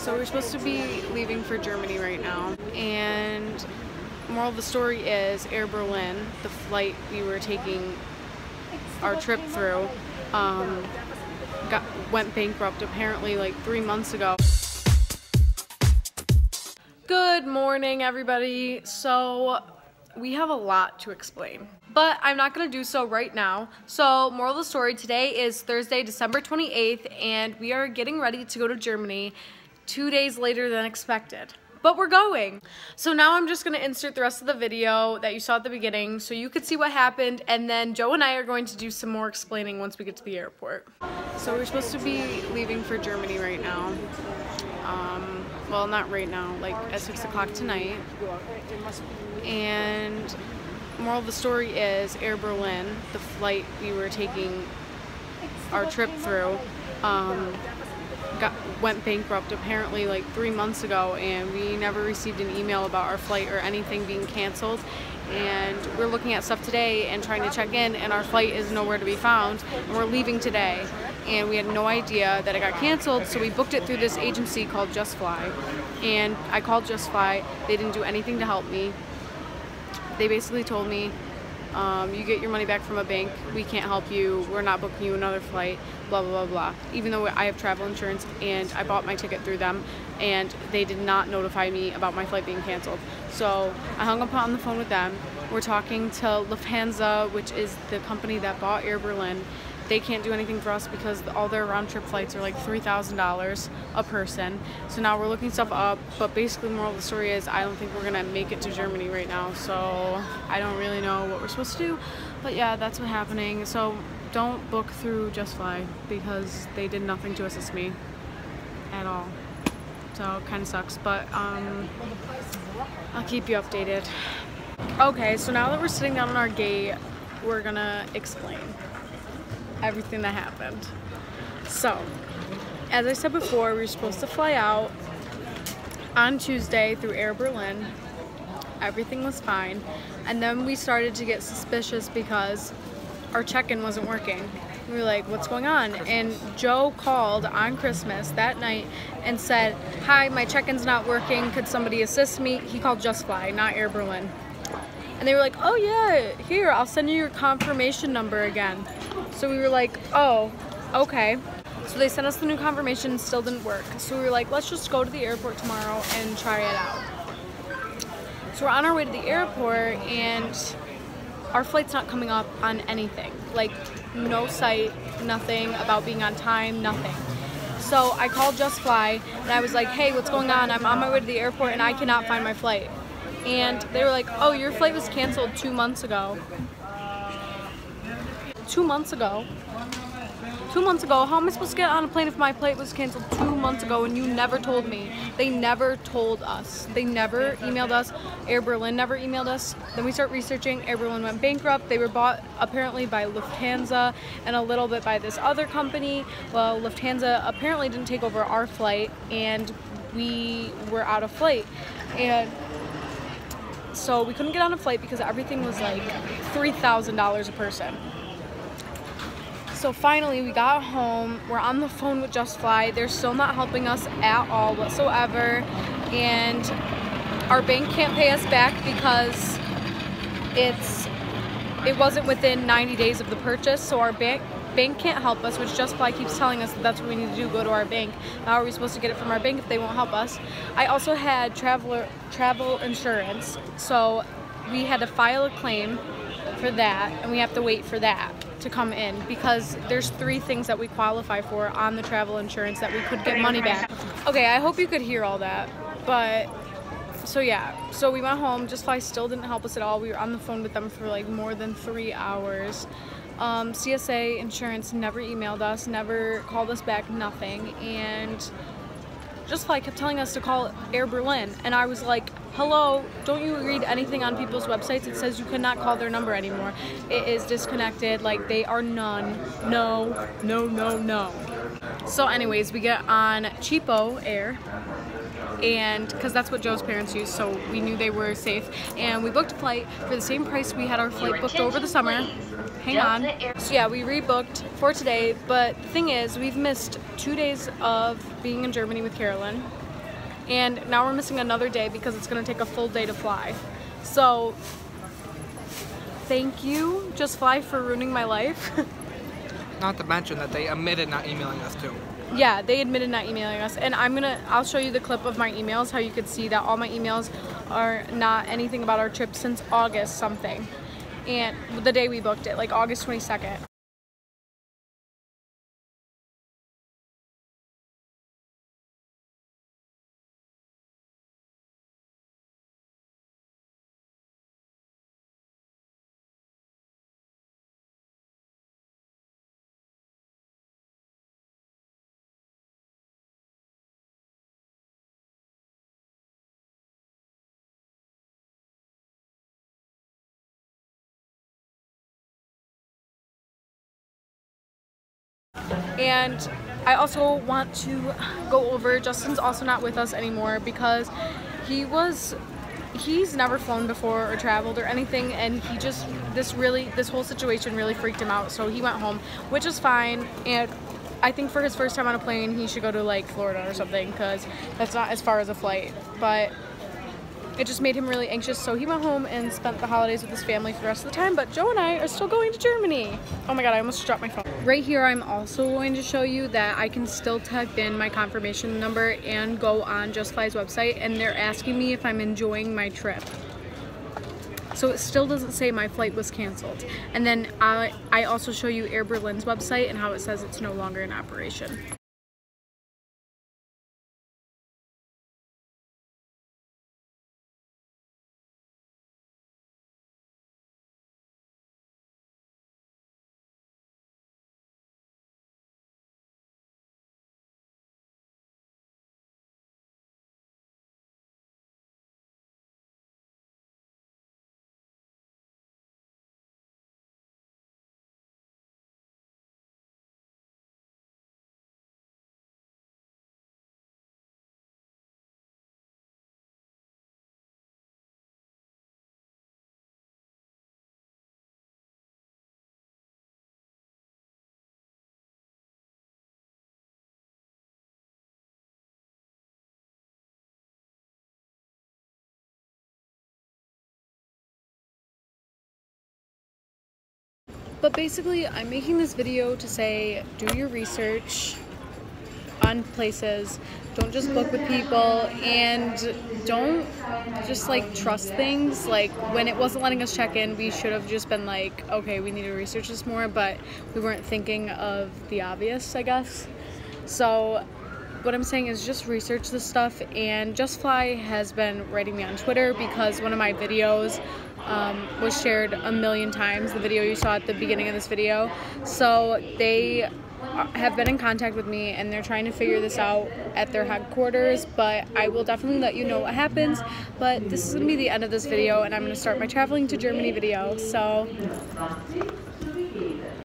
So we're supposed to be leaving for Germany right now, and moral of the story is Air Berlin, the flight we were taking our trip through, went bankrupt apparently like 3 months ago. Good morning, everybody. So we have a lot to explain, but I'm not going to do so right now. So moral of the story, today is Thursday, December 28th, and we are getting ready to go to Germany 2 days later than expected. But we're going. So now I'm just going to insert the rest of the video that you saw at the beginning so you could see what happened, and then Joe and I are going to do some more explaining once we get to the airport. So we're supposed to be leaving for Germany right now. Well, not right now, like at 6 o'clock tonight. And moral of the story is Air Berlin, the flight we were taking our trip through, went bankrupt apparently like 3 months ago, and we never received an email about our flight or anything being canceled. And we're looking at stuff today and trying to check in, and our flight is nowhere to be found, and we're leaving today, and we had no idea that it got canceled. So we booked it through this agency called JustFly, and I called JustFly. They didn't do anything to help me. They basically told me, you get your money back from a bank, we can't help you, we're not booking you another flight, blah blah blah blah. Even though I have travel insurance and I bought my ticket through them, and they did not notify me about my flight being canceled. So I hung up on the phone with them. We're talking to Lufthansa, which is the company that bought Air Berlin. They can't do anything for us because all their round-trip flights are like $3,000 a person. So now we're looking stuff up, but basically the moral of the story is I don't think we're gonna make it to Germany right now. So I don't really know what we're supposed to do, but yeah, that's what's happening. So don't book through JustFly because they did nothing to assist me at all. So it kind of sucks, but I'll keep you updated. Okay, so now that we're sitting down on our gate, we're gonna explain everything that happened. So, as I said before, we were supposed to fly out on Tuesday through Air Berlin. Everything was fine, and then we started to get suspicious because our check-in wasn't working. We were like, what's going on? And Joe called on Christmas that night and said, hi, my check-in's not working, could somebody assist me? He called JustFly, not Air Berlin. And they were like, oh yeah, here, I'll send you your confirmation number again. So we were like, oh, okay. So they sent us the new confirmation, still didn't work. So we were like, let's just go to the airport tomorrow and try it out. So we're on our way to the airport, and our flight's not coming up on anything. Like, no site, nothing about being on time, nothing. So I called JustFly, and I was like, hey, what's going on? I'm on my way to the airport, and I cannot find my flight. And they were like, oh, your flight was canceled 2 months ago. 2 months ago? 2 months ago? How am I supposed to get on a plane if my flight was canceled 2 months ago and you never told me? They never told us. They never emailed us. Air Berlin never emailed us. Then we start researching. Air Berlin went bankrupt. They were bought apparently by Lufthansa and a little bit by this other company. Well, Lufthansa apparently didn't take over our flight, and we were out of flight. And so we couldn't get on a flight because everything was like $3,000 a person. So finally we got home, we're on the phone with JustFly, they're still not helping us at all whatsoever, and our bank can't pay us back because it wasn't within 90 days of the purchase, so our bank can't help us, which JustFly keeps telling us that that's what we need to do, go to our bank. How are we supposed to get it from our bank if they won't help us? I also had travel insurance, so we had to file a claim for that, and we have to wait for that to come in because there's 3 things that we qualify for on the travel insurance that we could get money back. Okay, I hope you could hear all that, but so yeah, so we went home. JustFly still didn't help us at all. We were on the phone with them for like more than 3 hours. CSA Insurance never emailed us, never called us back, nothing, and JustFly kept telling us to call Air Berlin, and I was like, hello, don't you read anything on people's websites? It says you cannot call their number anymore. It is disconnected, like they are none. No, no, no, no. So anyways, we get on Cheapo Air, and because that's what Joe's parents use, so we knew they were safe, and we booked a flight for the same price we had our flight booked over the summer. Hang on. So yeah, we rebooked for today, but the thing is, we've missed 2 days of being in Germany with Carolyn. and now we're missing another day because it's going to take a full day to fly. So thank you, Just Fly, for ruining my life. Not to mention that they admitted not emailing us too. Yeah, they admitted not emailing us, and I'll show you the clip of my emails, how you could see that all my emails are not anything about our trip since August something, and the day we booked it, like August 22nd. And I also want to go over, Justin's also not with us anymore because he's never flown before or traveled or anything, and he just, this whole situation really freaked him out, so he went home, which is fine. And I think for his first time on a plane, he should go to like Florida or something, because that's not as far as a flight, but it just made him really anxious, so he went home and spent the holidays with his family for the rest of the time. But Joe and I are still going to Germany. Oh my god, I almost dropped my phone. Right here, I'm also going to show you that I can still type in my confirmation number and go on Just Fly's website, and they're asking me if I'm enjoying my trip. So it still doesn't say my flight was canceled. And then I also show you Air Berlin's website and how it says it's no longer in operation. But basically, I'm making this video to say, do your research on places, don't just book with people, and don't just like trust things. Like when it wasn't letting us check in, we should have just been like, okay, we need to research this more, but we weren't thinking of the obvious, I guess. So what I'm saying is just research this stuff. And Just Fly has been writing me on Twitter because one of my videos was shared a million times, the video you saw at the beginning of this video. So they have been in contact with me, and they're trying to figure this out at their headquarters, but I will definitely let you know what happens. But this is going to be the end of this video, and I'm going to start my traveling to Germany video. So